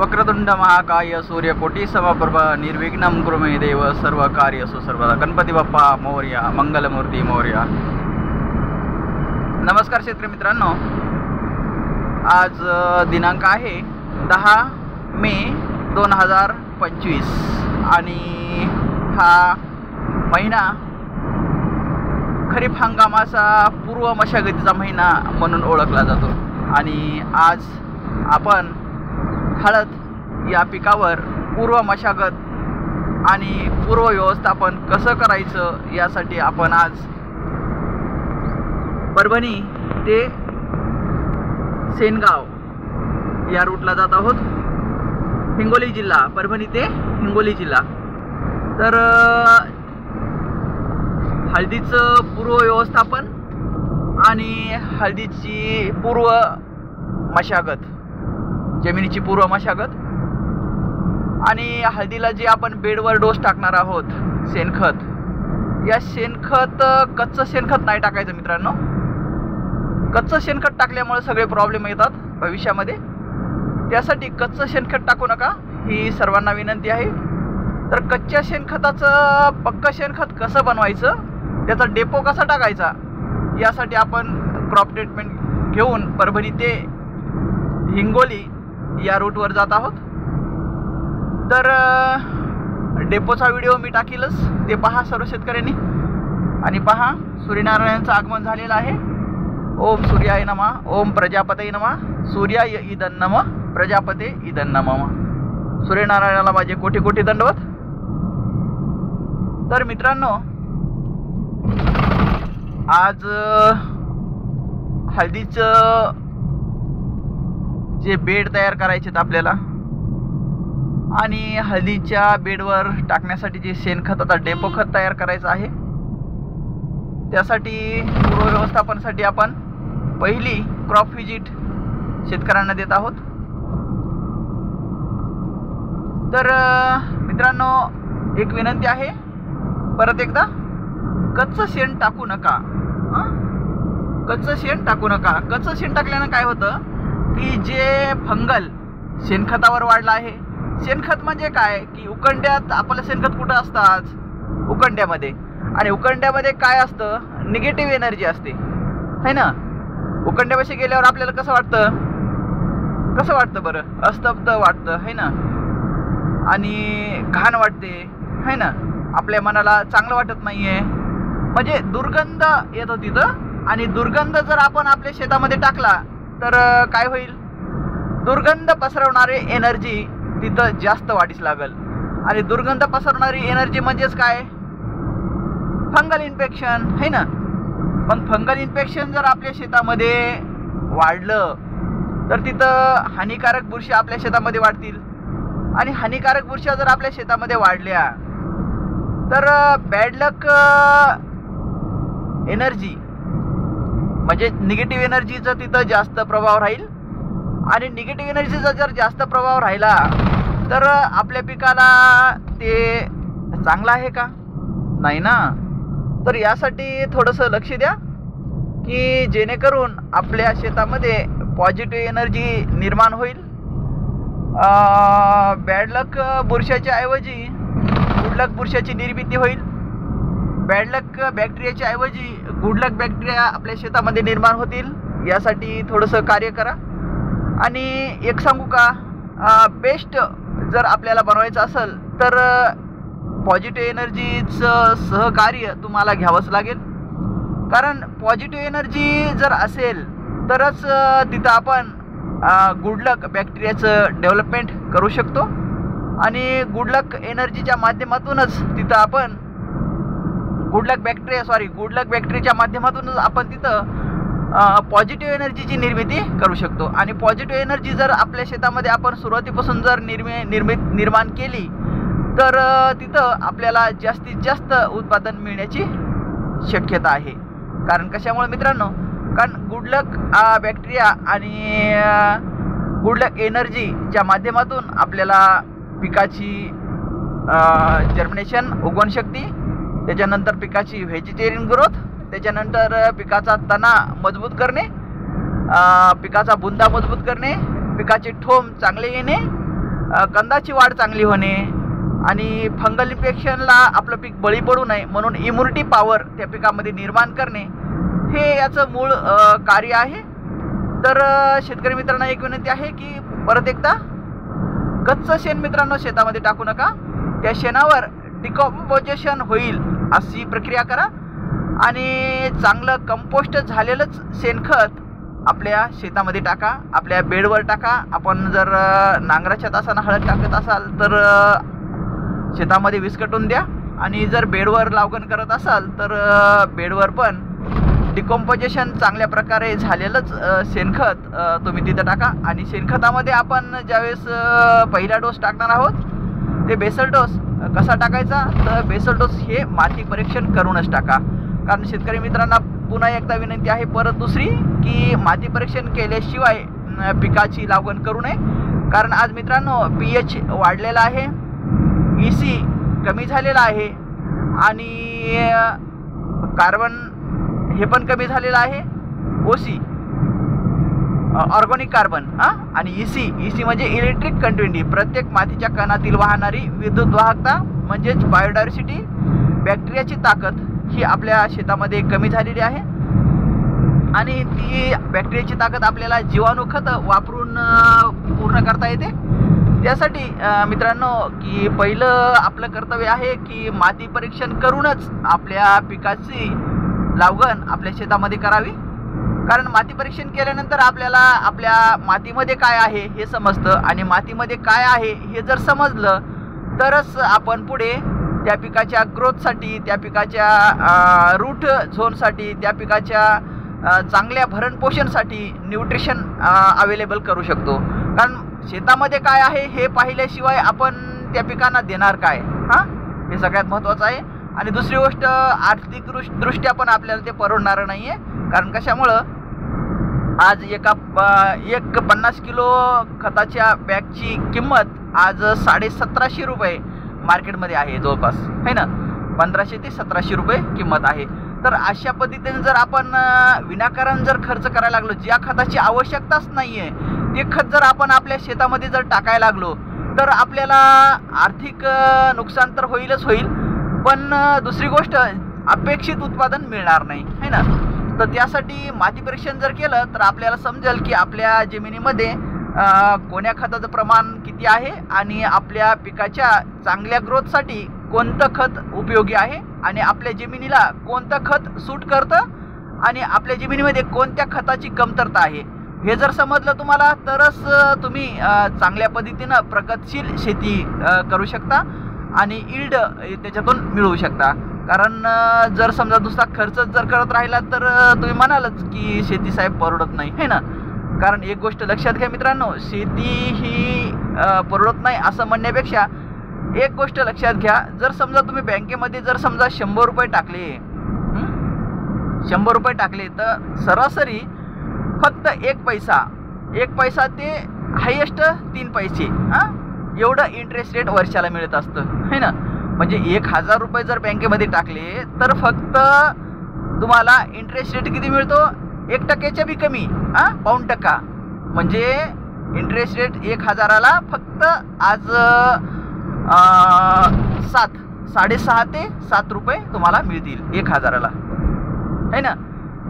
वक्रतुंड महाकाय सूर्यकोटी समप्रभ निर्विघ्नं कुरु मे देव सर्व कार्यसु सर्वदा। गणपती बाप्पा मोरया, मंगलमूर्ती मोरया। नमस्कार शेतकरी मित्रांनो, आज दिनांक आहे 10 मे 2025 आणि हा महिना खरीप हंगामाचा पूर्व मशागतीचा महिना म्हणून ओळखला जातो। आणि आज आपण हळद या पिकावर पूर्व मशागत आणि पूर्व व्यवस्थापन कसं करायचं यासाठी आपण आज परभणी ते सेनगाव या रूटला जात आहोत। हिंगोली जिल्हा, परभणी ते हिंगोली जिल्हा। तर हळदीचं पूर्व व्यवस्थापन आणि हळदीची पूर्व मशागत, जमिनीची पूर्व मशागत आणि हळदीला जे आपण बेडवर डोस टाकणार आहोत शेणखत, या शेणखत कच्चं शेणखत नाही टाकायचं मित्रांनो। कच्चं शेणखत टाकल्यामुळे सगळे प्रॉब्लेम येतात भविष्यामध्ये। त्यासाठी कच्चं शेणखत टाकू नका ही सर्वांना विनंती आहे। तर कच्च्या शेणखताचं पक्कं शेणखत कसं बनवायचं, त्याचा डेपो कसा टाकायचा, यासाठी आपण क्रॉप ट्रीटमेंट घेऊन परभणी ते हिंगोली या रूटवर जात आहोत। तर डेपोचा व्हिडिओ मी टाकीलच, ते पहा सर्व शेतकऱ्यांनी। आणि पहा, सूर्यनारायणांचं आगमन झालेलं आहे। ओम सूर्याय नमः, ओम प्रजापते नमः, सूर्याय इदं नमः, प्रजापते इदं नमः। सूर्यनारायणाला माझे कोटी कोटी दंडवत। तर मित्रांनो, आज हळदीचं जे बेड तयार करायचे आहेत आपल्याला, आणि हळदीच्या बेडवर टाकण्यासाठी जे शेणखताचा डेपो खत तयार करायचं आहे, त्यासाठी पूर्व व्यवस्थापनासाठी आपण पहिली क्रॉप व्हिजिट शेतकऱ्यांना देत आहोत। तर मित्रांनो, एक विनंती आहे परत एकदा, कच्चं शेण टाकू नका। कच्चं शेण टाकू नका। कच्चं शेण टाकल्यानं काय होतं की जे फंगल शेणखतावर वाढलं आहे, शेणखत म्हणजे काय की उकंड्यात आपलं शेणखत कुठं असतं आज, उकंड्यामध्ये। आणि उकंड्यामध्ये काय असतं, निगेटिव्ह एनर्जी असते, है ना। उकंड्यापाशी गेल्यावर आपल्याला कसं वाटतं बरं, अस्तब्ध वाटतं, है ना, आणि घाण वाटते, है ना, आपल्या मनाला चांगलं वाटत नाहीये, म्हणजे दुर्गंध येतो तिथं। आणि दुर्गंध जर आपण आपल्या शेतामध्ये टाकला तर काय होईल, दुर्गंध पसरवणारी एनर्जी तिथं जास्त वाढीस लागल। आणि दुर्गंध पसरवणारी एनर्जी म्हणजेच काय, फंगल इन्फेक्शन, है ना। मग फंगल इन्फेक्शन जर आपल्या शेतामध्ये वाढलं तर तिथं हानिकारक बुरशी आपल्या शेतामध्ये वाढतील। आणि हानिकारक बुरशी जर आपल्या शेतामध्ये वाढल्या तर बॅड लक एनर्जी म्हणजे निगेटिव्ह एनर्जीचा तिथं जास्त प्रभाव राहील। आणि निगेटिव्ह एनर्जीचा जर जास्त प्रभाव राहिला तर आपल्या पिकाला ते चांगलं आहे का, नाही ना। तर यासाठी थोडंसं लक्ष द्या की जेणेकरून आपल्या शेतामध्ये पॉझिटिव्ह एनर्जी निर्माण होईल। बॅड लक बुरशाच्या ऐवजी गुड लक बुरशाची निर्मिती होईल। बॅड लक बॅक्टेरियाच्या ऐवजी गुड लक बॅक्टेरिया आपल्या शेतामध्ये निर्माण होतील। यासाठी थोडंसं कार्य करा। आणि एक सांगू का, बेस्ट जर आपल्याला बनवायचं असेल तर पॉझिटिव्ह एनर्जीचं सहकार्य तुम्हाला घ्यावंच लागेल। कारण पॉझिटिव्ह एनर्जी जर असेल तरच तिथं आपण गुड लक बॅक्टेरियाचं डेव्हलपमेंट करू शकतो। आणि गुड लक एनर्जीच्या माध्यमातूनच तिथं आपण गुड लक बॅक्टेरियाच्या माध्यमातूनच आपण तिथं पॉझिटिव्ह एनर्जीची निर्मिती करू शकतो। आणि पॉझिटिव्ह एनर्जी जर आपल्या शेतामध्ये आपण सुरुवातीपासून जर निर्माण केली तर तिथं आपल्याला जास्तीत जास्त उत्पादन मिळण्याची शक्यता आहे। कारण कशामुळे मित्रांनो, कारण गुड लक बॅक्टेरिया आणि गुड लक एनर्जीच्या माध्यमातून आपल्याला पिकाची जर्मिनेशन, उगवणशक्ती, त्याच्यानंतर पिकाची व्हेजिटेरियन ग्रोथ, त्याच्यानंतर पिकाचा तना मजबूत करणे, पिकाचा बुंदा मजबूत करणे, पिकाचे ठोम चांगले येणे कंदाची वाढ चांगली होणे आणि फंगल इन्फेक्शनला आपलं पीक बळी पडू नये म्हणून इम्युनिटी पॉवर त्या पिकामध्ये निर्माण करणे हे याचं मूळ कार्य आहे. तर शेतकरी मित्रांना एक विनंती आहे की परत एकदा कच्चं शेण मित्रांनो शेतामध्ये टाकू नका. त्या शेणावर डिकॉम्पोजिशन होईल अशी प्रक्रिया करा आणि चांगलं कंपोस्ट झालेलंच शेणखत आपल्या शेतामध्ये टाका, आपल्या बेडवर टाका. आपण जर नांगराच्या तासानं हळद टाकत असाल तर शेतामध्ये विस्कटून द्या आणि जर बेडवर लागवण करत असाल तर बेडवर पण डिकॉम्पोजिशन चांगल्या प्रकारे झालेलंच शेणखत तुम्ही तिथं टाका. आणि शेणखतामध्ये आपण ज्यावेळेस पहिला डोस टाकणार आहोत ते बेसल डोस कसा टाकायचा, तर बेसल डोस हे माती परीक्षण करूनच टाका. कारण शेतकरी मित्रांना पुन्हा एकदा विनंती आहे परत दुसरी की माती परीक्षण केल्याशिवाय पिकाची लागवण करू नये. कारण आज मित्रांनो pH वाढलेला आहे, EC कमी झालेला आहे आणि कार्बन हे पण कमी झालेलं आहे, OC ऑर्गॅनिक कार्बन आणि EC म्हणजे इलेक्ट्रिक कंटिन्युटी, प्रत्येक मातीच्या कणातील वाहणारी विद्युत वाहकता म्हणजेच बायोडायव्हर्सिटी, बॅक्टेरियाची ताकद ही आपल्या शेतामध्ये कमी झालेली आहे आणि ती बॅक्टेरियाची ताकद आपल्याला जीवाणू खत वापरून पूर्ण करता येते. त्यासाठी मित्रांनो की पहिलं आपलं कर्तव्य आहे की माती परीक्षण करूनच आपल्या पिकाची लागवण आपल्या शेतामध्ये करावी. कारण माती परीक्षण केल्यानंतर आपल्याला आपल्या मातीमध्ये काय आहे हे समजतं आणि मातीमध्ये काय आहे हे जर समजलं तरच आपण पुढे त्या पिकाच्या ग्रोथसाठी, त्या पिकाच्या रूट झोनसाठी, त्या पिकाच्या चांगल्या भरणपोषणसाठी न्यूट्रिशन अवेलेबल करू शकतो. कारण शेतामध्ये काय आहे हे पाहिल्याशिवाय आपण त्या पिकांना देणार काय, हे सगळ्यात महत्त्वाचं आहे. आणि दुसरी गोष्ट आर्थिक दृष्ट्या पण आपल्याला ते परवडणारं नाही आहे. कारण कशामुळं आज एक 50 किलो खताच्या बॅगची किंमत आज 1750 रुपये मार्केटमध्ये आहे जवळपास, है ना. 1500 ते 1700 रुपये किंमत आहे. तर अशा पद्धतीने जर आपण विनाकारण जर खर्च करायला लागलो, ज्या खताची आवश्यकताच नाही आहे ते खत जर आपण आपल्या शेतामध्ये जर टाकायला लागलो तर आपल्याला आर्थिक नुकसान तर होईलच होईल, पण दुसरी गोष्ट अपेक्षित उत्पादन मिळणार नाही, है ना. तर त्यासाठी माती परीक्षण जर केलं तर आपल्याला समजेल की आपल्या जमिनीमध्ये कोण्या खताचं प्रमाण किती आहे आणि आपल्या पिकाच्या चांगल्या ग्रोथसाठी कोणतं खत उपयोगी आहे आणि आपल्या जमिनीला कोणतं खत सूट करतं आणि आपल्या जमिनीमध्ये कोणत्या खताची कमतरता आहे हे जर समजलं तुम्हाला तरच तुम्ही चांगल्या पद्धतीनं प्रगतशील शेती करू शकता आणि इल्ड त्याच्यातून मिळवू शकता. कारण जर समजा दुसरा खर्चच जर करत राहिला तर तुम्ही म्हणालच की शेती साहेब परवडत नाही, है ना. कारण एक गोष्ट लक्षात घ्या मित्रांनो, शेती ही परवडत नाही असं म्हणण्यापेक्षा एक गोष्ट लक्षात घ्या, जर समजा तुम्ही बँकेमध्ये जर समजा 100 रुपये टाकले, 100 रुपये टाकले तर सरासरी फक्त 1 पैसा ते हायेस्ट 3 पैसे एवढं इंटरेस्ट रेट वर्षाला मिळत असतं, है ना. म्हणजे 1000 रुपये जर बँकेमध्ये टाकले तर फक्त तुम्हाला इंटरेस्ट रेट किती मिळतो, 1% बी कमी, पाऊण टक्का. म्हणजे इंटरेस्ट रेट 1000ला फक्त आज 6.5 ते 7 रुपये तुम्हाला मिळतील 1000ला, है ना.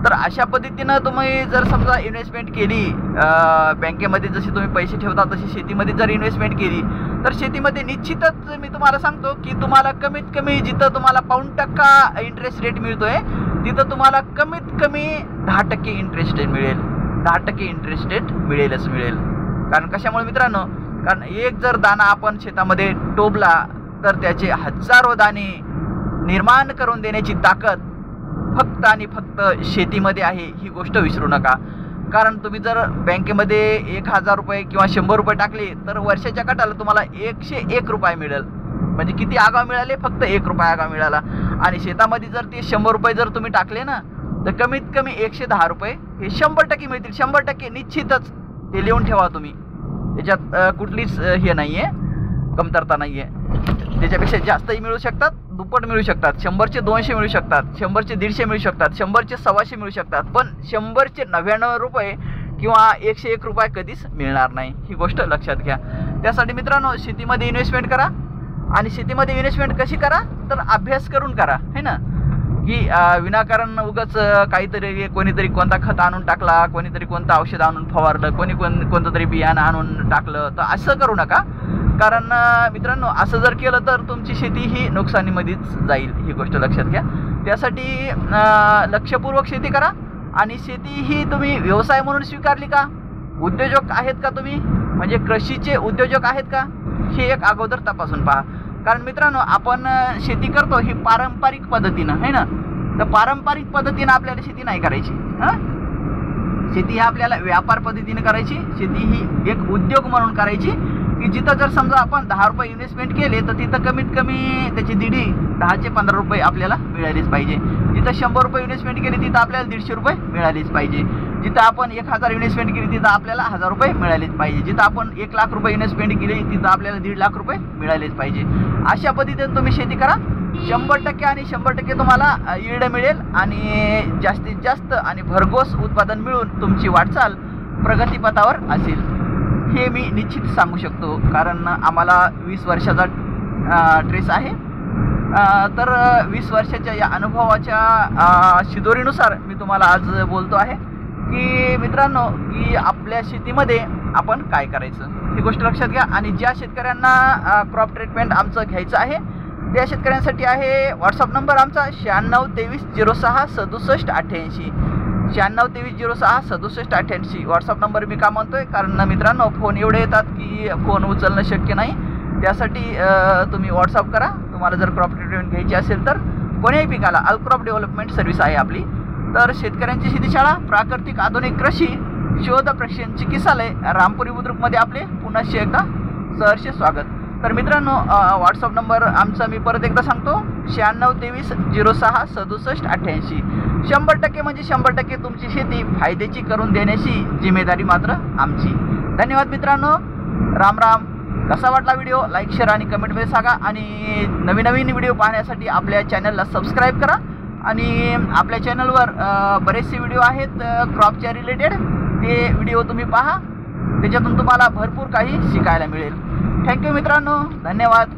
तर अशा पद्धतीनं तुम्ही जर समजा इन्व्हेस्टमेंट केली बँकेमध्ये, जशी तुम्ही पैसे ठेवता तशी शेतीमध्ये जर इन्व्हेस्टमेंट केली तर शेतीमध्ये निश्चितच मी तुम्हाला सांगतो की तुम्हाला कमीत कमी जिथं तुम्हाला पाऊण टक्का इंटरेस्ट रेट मिळतोय तिथं तुम्हाला कमीत कमी 10% इंटरेस्ट रेट मिळेल, 10% इंटरेस्ट रेट मिळेलच मिळेल. कारण कशामुळे मित्रांनो, कारण एक जर दाणा आपण शेतामध्ये टोभला तर त्याचे हजारो दाणे निर्माण करून देण्याची ताकद फक्त आणि फक्त शेतीमध्ये आहे, ही गोष्ट विसरू नका. कारण तुम्ही जर बँकेमध्ये 1000 रुपये किंवा 100 रुपये टाकले तर वर्षाच्या काटाला तुम्हाला 101 रुपये मिळेल. म्हणजे किती आगाव मिळाले, फक्त 1 रुपया आगाव मिळाला. आणि शेतामध्ये जर ते 100 रुपये जर तुम्ही टाकले ना तर कमीत कमी 110 रुपये हे 100% मिळतील, 100% निश्चितच. हे लिहून ठेवा तुम्ही, त्याच्यात कुठलीच हे नाही आहे, कमतरता नाही आहे. त्याच्यापेक्षा जास्तही मिळू शकतात, दुप्पट मिळू शकतात, 100चे 200 मिळू शकतात, 100चे 150 मिळू शकतात, 100चे 125 मिळू शकतात, पण 100चे 99 रुपये किंवा 101 रुपये कधीच मिळणार नाही, ही गोष्ट लक्षात घ्या. त्यासाठी मित्रांनो शेतीमध्ये इन्व्हेस्टमेंट करा. आणि शेतीमध्ये इन्व्हेस्टमेंट कशी करा तर अभ्यास करून करा, है ना. की विनाकारण उगाच काहीतरी कोणीतरी कोणता खत आणून टाकला, कोणीतरी कोणतं औषध आणून फवारलं, कोणतं तरी बियाणं आणून टाकलं, तर असं करू नका. कारण मित्रांनो असं जर केलं तर तुमची शेती ही नुकसानीमध्येच जाईल, ही गोष्ट लक्षात घ्या. त्यासाठी लक्षपूर्वक शेती करा. आणि शेती ही तुम्ही व्यवसाय म्हणून स्वीकारली का, उद्योजक आहेत का तुम्ही, म्हणजे कृषीचे उद्योजक आहेत का, हे एक अगोदर तपासून पहा. कारण मित्रांनो आपण शेती करतो ही पारंपरिक पद्धतीनं, है ना. तर पारंपरिक पद्धतीनं आपल्याला शेती नाही करायची. शेती ही आपल्याला व्यापार पद्धतीने करायची. शेती ही एक उद्योग म्हणून करायची की जिथं जर समजा आपण 10 रुपये इन्व्हेस्टमेंट केले तर तिथं कमीत कमी त्याची दीडी 10 ते 15 रुपये आपल्याला मिळालीच पाहिजे. जिथं 100 रुपये इन्व्हेस्टमेंट केली तिथं आपल्याला 150 रुपये मिळालीच पाहिजे. जिथं आपण 1000 इन्व्हेस्टमेंट केली तिथं आपल्याला 1000 रुपये मिळालेच पाहिजे. जिथं आपण 1 लाख रुपये इन्व्हेस्टमेंट केली तिथं आपल्याला 1.5 लाख रुपये मिळालेच पाहिजे. अशा पद्धतीने तुम्ही शेती करा. 100% आणि 100% तुम्हाला यील्ड मिळेल आणि जास्तीत जास्त आणि भरघोस उत्पादन मिळून तुमची वाटचाल प्रगतीपथावर असेल, हे मी निश्चित सांगू शकतो. कारण आम्हाला 20 वर्षाचा ट्रेस आहे. तर 20 वर्षाच्या या अनुभवाच्या शिदोरीनुसार मी तुम्हाला आज बोलतो आहे की मित्रांनो की आपल्या शेतीमध्ये आपण काय करायचं, ही गोष्ट लक्षात घ्या. आणि ज्या शेतकऱ्यांना क्रॉप ट्रीटमेंट आमचं घ्यायचं आहे त्या शेतकऱ्यांसाठी आहे व्हॉट्सअप नंबर आमचा 9623066788. 9623066788 व्हॉट्सअप नंबर मी का म्हणतोय, कारण मित्रांनो फोन एवढे येतात की फोन उचलणं शक्य नाही. त्यासाठी तुम्ही व्हॉट्सअप करा. तुम्हाला जर क्रॉप ट्रीटमेंट घ्यायची असेल तर कोण्याही पिकाला अल्क्रॉप डेव्हलपमेंट सर्व्हिस आहे आपली. तर शेतकऱ्यांची शेतीशाळा, प्राकृतिक आधुनिक कृषी शोध प्रशिक्षण चिकित्सालय, रामपुरी बुद्रुकमध्ये आपले पुन्हा एकदा सहर्ष स्वागत. तर मित्रांनो व्हॉट्सअप नंबर आमचा मी परत एकदा सांगतो 9623066788. 100% म्हणजे 100% तुमची शेती फायद्याची करून देण्याची जिम्मेदारी मात्र आमची. धन्यवाद मित्रांनो. राम राम. कसा वाटला व्हिडिओ लाईक शेअर आणि कमेंटमध्ये सांगा. आणि नवीन व्हिडिओ पाहण्यासाठी आपल्या चॅनलला सबस्क्राईब करा. आणि आपल्या चॅनलवर बरेचसे व्हिडिओ आहेत क्रॉपच्या रिलेटेड, ते व्हिडिओ तुम्ही पहा. त्याच्यातून तुम्हाला भरपूर काही शिकायला मिळेल. थँक्यू मित्रांनो. धन्यवाद.